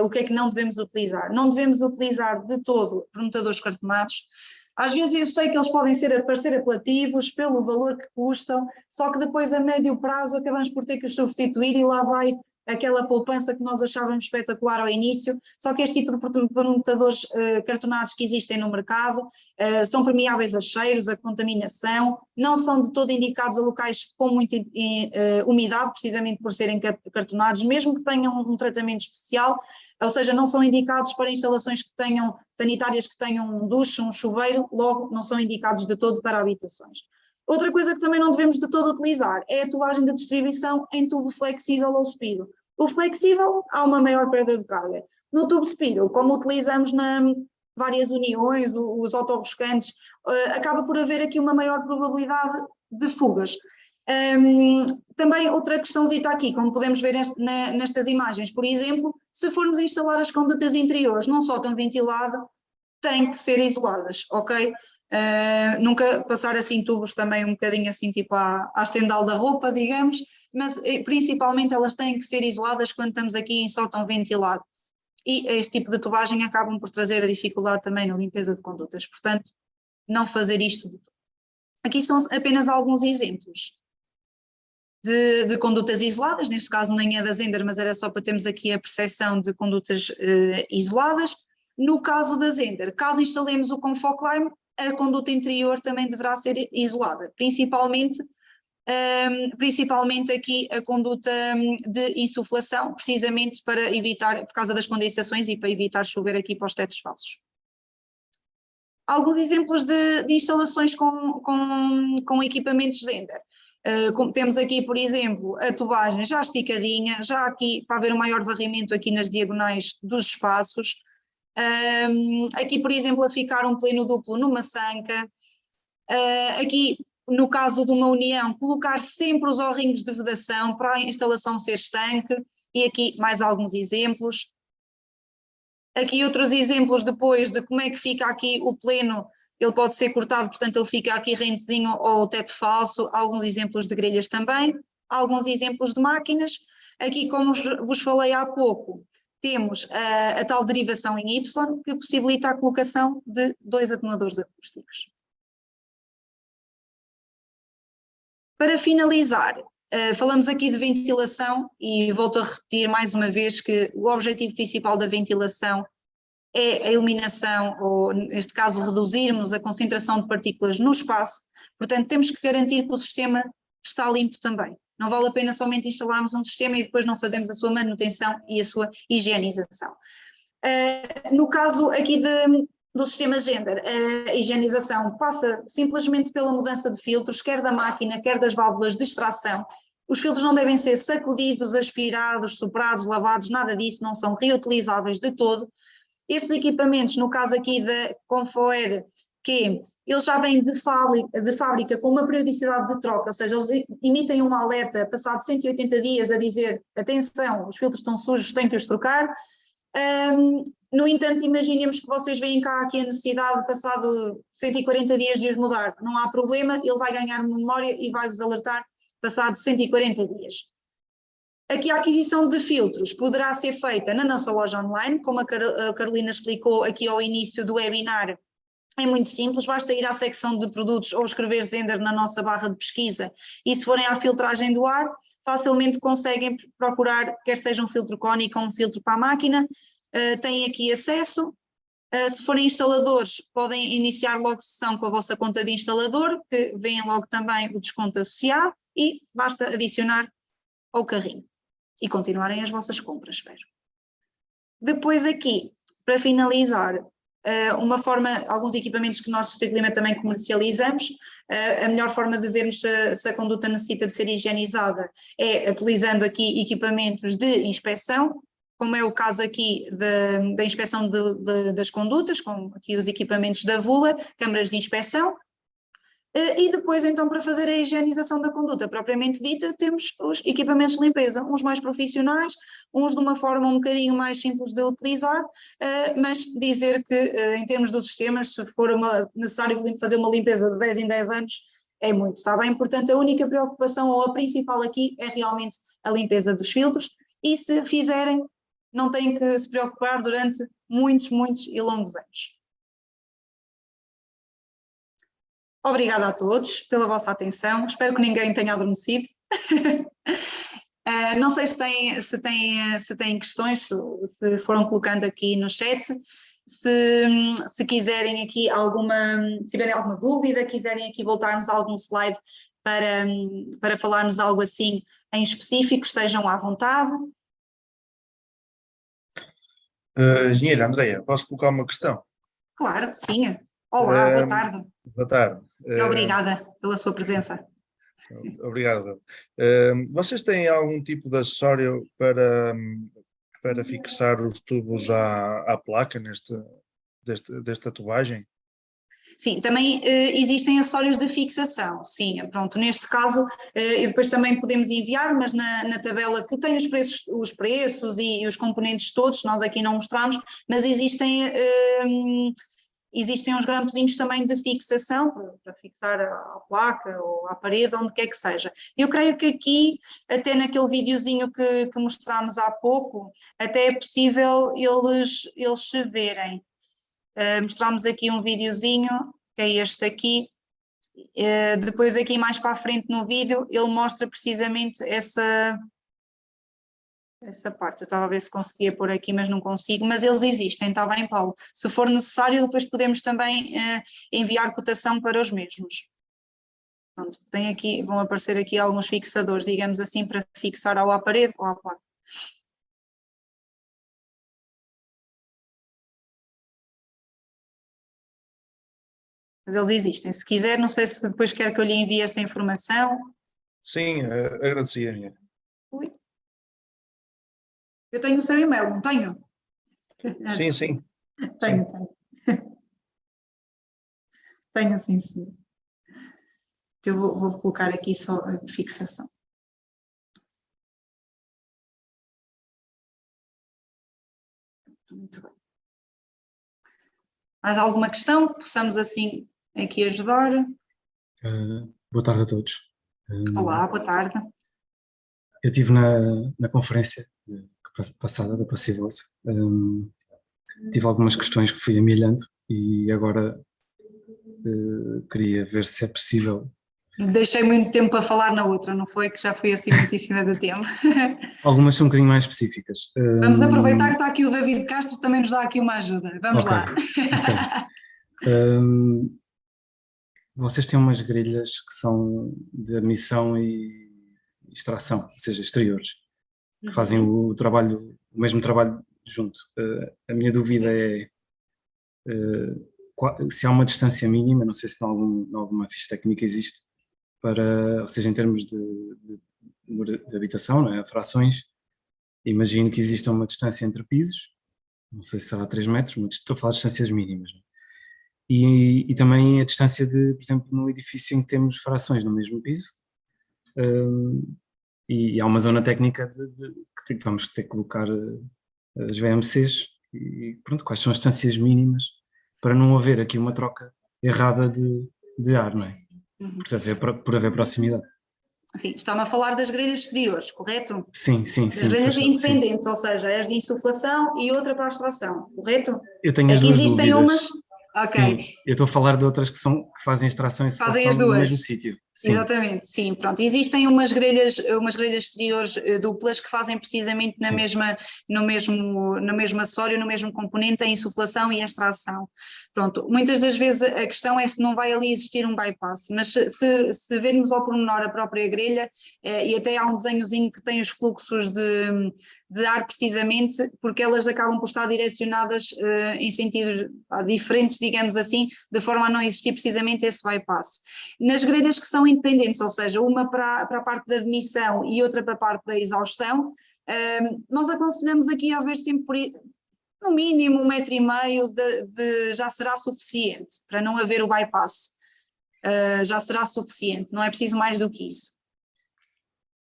o que é que não devemos utilizar. Não devemos utilizar de todo permutadores cartonados. Às vezes eu sei que eles podem parecer apelativos pelo valor que custam, só que depois a médio prazo acabamos por ter que os substituir e lá vai aquela poupança que nós achávamos espetacular ao início, só que este tipo de permutadores cartonados que existem no mercado são permeáveis a cheiros, a contaminação, não são de todo indicados a locais com muita umidade, precisamente por serem cartonados, mesmo que tenham um tratamento especial, ou seja, não são indicados para instalações que tenham, sanitárias que tenham um duche, um chuveiro, logo não são indicados de todo para habitações. Outra coisa que também não devemos de todo utilizar é a tubagem de distribuição em tubo flexível ou Spiro. O flexível há uma maior perda de carga. No tubo Spiro, como utilizamos várias uniões, os autorroscantes, acaba por haver aqui uma maior probabilidade de fugas. Também outra questãozita aqui, como podemos ver nestas imagens, por exemplo, se formos instalar as condutas interiores num sótão ventilado, têm que ser isoladas, ok? Nunca passar assim tubos também um bocadinho assim tipo à estendal da roupa, digamos, mas principalmente elas têm que ser isoladas quando estamos aqui em sótão ventilado. E este tipo de tubagem acabam por trazer a dificuldade também na limpeza de condutas, portanto, não fazer isto de todo. Aqui são apenas alguns exemplos de condutas isoladas, neste caso nem é da Zehnder, mas era só para termos aqui a percepção de condutas isoladas. No caso da Zehnder, caso instalemos o Confoclime, a conduta interior também deverá ser isolada, principalmente aqui a conduta de insuflação, precisamente para evitar, por causa das condensações e para evitar chover aqui para os tetos falsos. Alguns exemplos de instalações com equipamentos Zehnder. Como temos aqui, por exemplo, a tubagem já esticadinha, já aqui para haver um maior varrimento aqui nas diagonais dos espaços. Aqui, por exemplo, a ficar um pleno duplo numa sanca. Aqui, no caso de uma união, colocar sempre os O-rings de vedação para a instalação ser estanque. E aqui mais alguns exemplos. Aqui outros exemplos depois de como é que fica aqui o pleno. Ele pode ser cortado, portanto ele fica aqui rentezinho ao teto falso. Alguns exemplos de grelhas também. Alguns exemplos de máquinas. Aqui, como vos falei há pouco, temos a tal derivação em Y, que possibilita a colocação de 2 atenuadores acústicos. Para finalizar, falamos aqui de ventilação e volto a repetir mais uma vez que o objetivo principal da ventilação é a eliminação, ou neste caso reduzirmos a concentração de partículas no espaço, portanto temos que garantir que o sistema está limpo também. Não vale a pena somente instalarmos um sistema e depois não fazemos a sua manutenção e a sua higienização. No caso aqui do sistema Zehnder, a higienização passa simplesmente pela mudança de filtros, quer da máquina, quer das válvulas de extração. Os filtros não devem ser sacudidos, aspirados, soprados, lavados, nada disso, não são reutilizáveis de todo. Estes equipamentos, no caso aqui da Confoer, que eles já vêm de fábrica com uma periodicidade de troca, ou seja, eles emitem um alerta passado 180 dias a dizer, atenção, os filtros estão sujos, têm que os trocar. No entanto, imaginemos que vocês veem cá aqui a necessidade, passado 140 dias de os mudar, não há problema, ele vai ganhar memória e vai-vos alertar passado 140 dias. Aqui a aquisição de filtros poderá ser feita na nossa loja online, como a Carolina explicou aqui ao início do webinar. É muito simples, basta ir à secção de produtos ou escrever Zehnder na nossa barra de pesquisa e se forem à filtragem do ar, facilmente conseguem procurar, quer seja um filtro cónico ou um filtro para a máquina, têm aqui acesso. Se forem instaladores, podem iniciar logo sessão com a vossa conta de instalador, que vem logo também o desconto associado e basta adicionar ao carrinho e continuarem as vossas compras, espero. Depois aqui, para finalizar, alguns equipamentos que nós Distrito Lima também comercializamos, a melhor forma de vermos se a conduta necessita de ser higienizada é utilizando aqui equipamentos de inspeção, como é o caso aqui da inspeção das condutas, com aqui os equipamentos da VULA, câmaras de inspeção. E depois, então, para fazer a higienização da conduta propriamente dita, temos os equipamentos de limpeza, uns mais profissionais, uns de uma forma um bocadinho mais simples de utilizar, mas dizer que, em termos dos sistemas, se for necessário fazer uma limpeza de 10 em 10 anos, é muito, está bem? Portanto, a única preocupação, ou a principal aqui, é realmente a limpeza dos filtros, e se fizerem, não têm que se preocupar durante muitos, muitos e longos anos. Obrigada a todos pela vossa atenção, espero que ninguém tenha adormecido Não sei se têm questões, se foram colocando aqui no chat, se quiserem aqui se tiverem alguma dúvida, quiserem aqui voltarmos a algum slide para falarmos algo assim em específico, estejam à vontade. Engenheira Andreia, posso colocar uma questão? Claro, sim. Olá, boa tarde. Boa tarde. E obrigada pela sua presença. Obrigado. Vocês têm algum tipo de acessório para fixar os tubos à placa desta tubagem? Sim, também existem acessórios de fixação, sim, pronto, neste caso, e depois também podemos enviar, mas na tabela que tem os preços e os componentes todos, nós aqui não mostramos, mas existem uns grampozinhos também de fixação, para fixar à placa ou à parede, onde quer que seja. Eu creio que aqui, até naquele videozinho que mostrámos há pouco, até é possível eles se verem. Mostramos aqui um videozinho, que é este aqui, depois aqui mais para a frente no vídeo ele mostra precisamente essa parte. Eu estava a ver se conseguia pôr aqui, mas não consigo, mas eles existem, está bem, Paulo? Se for necessário, depois podemos também enviar cotação para os mesmos. Pronto, vão aparecer aqui alguns fixadores, digamos assim, para fixar ou à parede ou à placa. Mas eles existem. Se quiser, não sei se depois quer que eu lhe envie essa informação. Sim, agradecia, engenheira. Ui. Eu tenho o seu e-mail, não tenho? Sim, sim. Tenho. Tenho sim, sim. Eu vou colocar aqui só a fixação. Muito bem. Mais alguma questão que possamos assim aqui ajudar? Boa tarde a todos. Olá, boa tarde. Eu estive na conferência passada da Passivoso. Tive algumas questões que fui amelhando e agora queria ver se é possível. Deixei muito tempo para falar na outra, não foi? Que já fui assim muito em cima do tempo. Algumas são um bocadinho mais específicas. Vamos aproveitar que está aqui o David Castro, também nos dá aqui uma ajuda. Vamos okay, lá. Okay. Vocês têm umas grelhas que são de admissão e extração, ou seja, exteriores, que fazem o mesmo trabalho junto. A minha dúvida é se há uma distância mínima, não sei se alguma ficha técnica existe, ou seja, em termos de habitação, não é? Frações, imagino que exista uma distância entre pisos, não sei se será 3 metros, mas estou a falar de distâncias mínimas. Não é? E também a distância por exemplo, no edifício em que temos frações no mesmo piso, e há uma zona técnica que vamos ter que colocar as VMCs, e pronto, quais são as distâncias mínimas para não haver aqui uma troca errada de ar, não é? Por haver proximidade. Sim, está-me a falar das grelhas exteriores, correto? Sim. Das grelhas independentes, ou seja, as de insuflação e outra para a extração, correto? Eu tenho as duas existem dúvidas. Ok. Sim, eu estou a falar de outras que fazem extração e Fazem insuflação as duas no mesmo sítio. Sim. Exatamente, sim, pronto. Existem umas grelhas exteriores duplas que fazem precisamente no mesmo acessório, no mesmo componente, a insuflação e a extração. Pronto, muitas das vezes a questão é se não vai ali existir um bypass, mas se vermos ao pormenor a própria grelha, e até há um desenhozinho que tem os fluxos de ar precisamente, porque elas acabam por estar direcionadas em sentidos diferentes, digamos assim, de forma a não existir precisamente esse bypass. Nas grelhas que são independentes, ou seja, uma para a parte da admissão e outra para a parte da exaustão, nós aconselhamos aqui a haver sempre, no mínimo 1,5 m já será suficiente, para não haver o bypass, já será suficiente, não é preciso mais do que isso.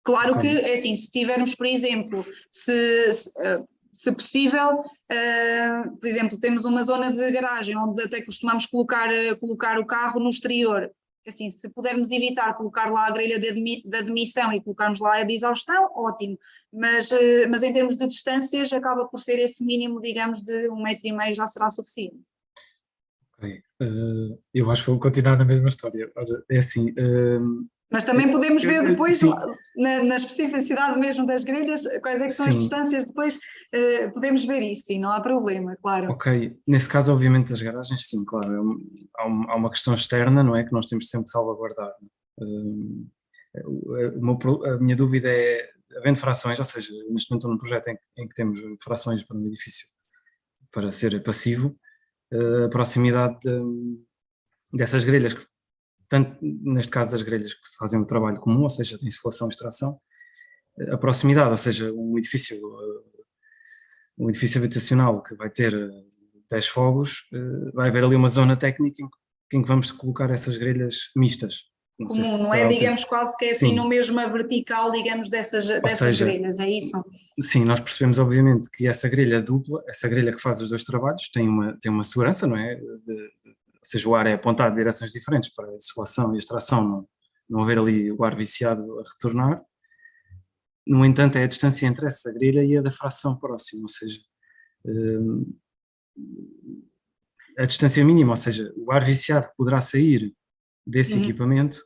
Claro que, é assim, se tivermos, por exemplo, se possível, por exemplo, temos uma zona de garagem onde até costumamos colocar o carro no exterior, assim, se pudermos evitar colocar lá a grelha de admissão e colocarmos lá a de exaustão, ótimo, mas em termos de distâncias acaba por ser esse mínimo, digamos, de 1,5 m já será suficiente. Ok, eu acho que vou continuar na mesma história. É assim, Mas também podemos ver depois, Sim. na especificidade mesmo das grelhas, quais é que são as Sim. distâncias, depois podemos ver isso, sim, não há problema, claro. Ok, nesse caso, obviamente, das garagens, sim, claro, há uma questão externa, não é? Que nós temos sempre que salvaguardar. A minha dúvida é, havendo frações, ou seja, neste momento estou num projeto em que temos frações para um edifício para ser passivo, a proximidade dessas grelhas, tanto neste caso das grelhas que fazem o trabalho comum, ou seja, de insuflação e extração, a proximidade, ou seja, um edifício habitacional que vai ter 10 fogos, vai haver ali uma zona técnica em que vamos colocar essas grelhas mistas. Não sei Comum, se não será é? o Digamos quase que é assim Sim. no mesmo a vertical, digamos, dessas seja, grelhas, é isso? Sim, nós percebemos obviamente que essa grelha dupla, essa grelha que faz os dois trabalhos, tem uma segurança, não é? Ou seja, o ar é apontado de direções diferentes para a insuflação e extração, não haver ali o ar viciado a retornar. No entanto, é a distância entre essa grelha e a da fração próxima, ou seja, a distância mínima, ou seja, o ar viciado poderá sair desse equipamento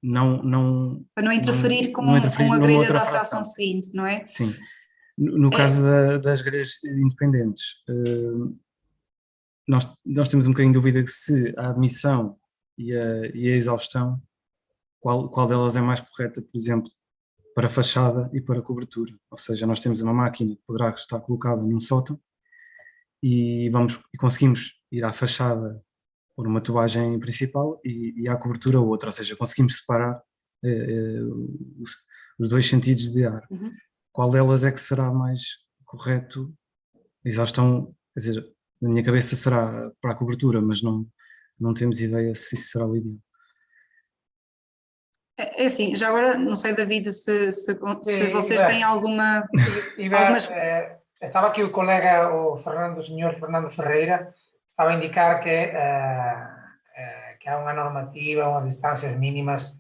para não interferir com a numa grelha outra da fração. fração seguinte, não é? Sim. No caso das grelhas independentes, nós temos um bocadinho de dúvida que se a admissão e a exaustão, qual delas é mais correta, por exemplo, para fachada e para cobertura. Ou seja, nós temos uma máquina que poderá estar colocada num sótão e conseguimos ir à fachada por uma tubagem principal e à cobertura outra, ou seja, conseguimos separar os dois sentidos de ar. Qual delas é que será mais correto? Exaustão, quer dizer, na minha cabeça será para a cobertura, mas não temos ideia se isso será o ideal. É assim, já agora, não sei, David, se vocês têm alguma... Estava aqui o colega, o senhor Fernando Ferreira, estava a indicar que há uma normativa, umas distâncias mínimas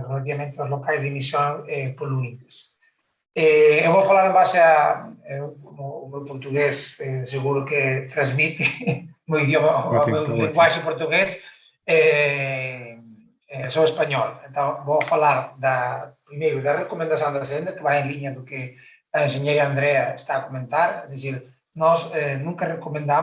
relativamente aos locais de emissão poluentes. Eu vou falar em base o meu português, seguro que transmite o meu idioma, o meu linguagem português, sou espanhol. Então, vou falar primeiro da recomendação da Senda, que vai em linha do que a engenheira Andrea está a comentar, é dizer, nós nunca recomendamos